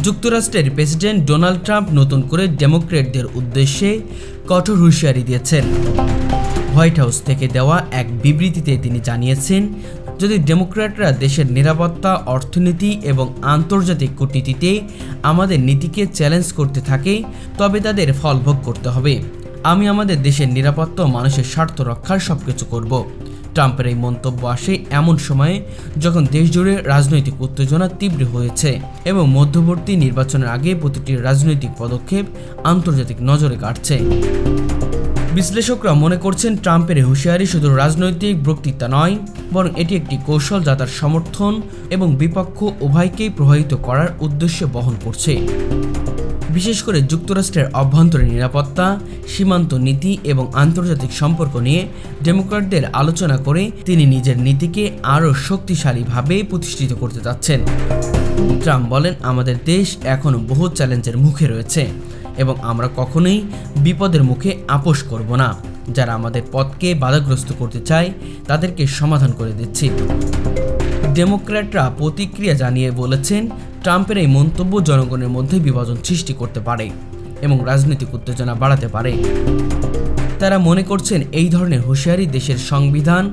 যুক্তরাষ্ট্রের president Donald Trump নতুন করে ডেমোক্র্যাটদের উদ্দেশ্যে কঠোর হুঁশিয়ারি দিয়েছেন। হোয়াইট হাউস থেকে দেওয়া এক বিবৃতিতে তিনি জানিয়েছেন, যদি ডেমোক্র্যাটরা দেশের নিরাপত্তা, অর্থনীতি এবং আন্তর্জাতিক কূটনীতিতে আমাদের নীতিকে চ্যালেঞ্জ করতে থাকে, তবে তাদের ফল ভোগ করতে হবে। আমি আমাদের দেশের নিরাপত্তা ও মানুষের স্বার্থ রক্ষার সবকিছু করব। ট্রাম্পের এই মন্তব্য আসে এমন সময়ে যখন দেশজুড়ে রাজনৈতিক উত্তেজনা তীব্র হয়েছে এবং মধ্যবর্তী নির্বাচনের আগে প্রতিটি রাজনৈতিক পদক্ষেপ আন্তর্জাতিক নজরে কাটছে। বিশ্লেষকরা মনে করছেন, ট্রাম্পের হুঁশিয়ারি শুধু রাজনৈতিক বক্তৃতা নয়, বরং এটি একটি কৌশল যা তার সমর্থন এবং বিপক্ষ উভয়কেই প্রভাবিত করার উদ্দেশ্য বহন করছে। বিশেষ করে যুক্তরাষ্ট্রের অভ্যন্তরীণ নিরাপত্তা, সীমান্ত নীতি এবং আন্তর্জাতিক সম্পর্ক নিয়ে ডেমোক্র্যাটদের আলোচনা করে তিনি নিজের নীতিকে আরও শক্তিশালীভাবে প্রতিষ্ঠিত করতে যাচ্ছেন। ট্রাম্প বলেন, আমাদের দেশ এখনও বহু চ্যালেঞ্জের মুখে রয়েছে এবং আমরা কখনোই বিপদের মুখে আপোষ করব না। যারা আমাদের পথকে বাধাগ্রস্ত করতে চায় তাদেরকে সমাধান করে দিচ্ছি। ডেমোক্র্যাটরা প্রতিক্রিয়া জানিয়ে বলেছেন, ট্রাম্পের এই মন্তব্য জনগণের মধ্যে বিভাজন সৃষ্টি করতে পারে এবং রাজনৈতিক উত্তেজনা বাড়াতে পারে। তারা মনে করছেন, এই ধরনের হুঁশিয়ারি দেশের সংবিধান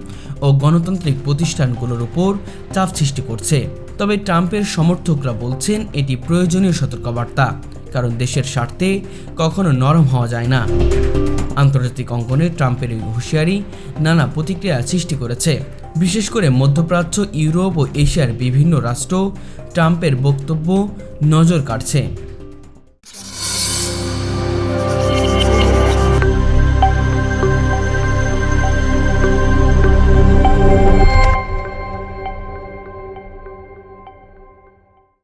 ও গণতান্ত্রিক প্রতিষ্ঠানগুলোর উপর চাপ সৃষ্টি করছে। তবে ট্রাম্পের সমর্থকরা বলছেন, এটি প্রয়োজনীয় সতর্কবার্তা, কারণ দেশের স্বার্থে কখনো নরম হওয়া যায় না। আন্তর্জাতিক অঙ্গনে ট্রাম্পের এই হুঁশিয়ারি নানা প্রতিক্রিয়া সৃষ্টি করেছে। বিশেষ করে মধ্যপ্রাচ্য, ইউরোপ ও এশিয়ার বিভিন্ন রাষ্ট্র ট্রাম্পের বক্তব্য নজর কাটছে।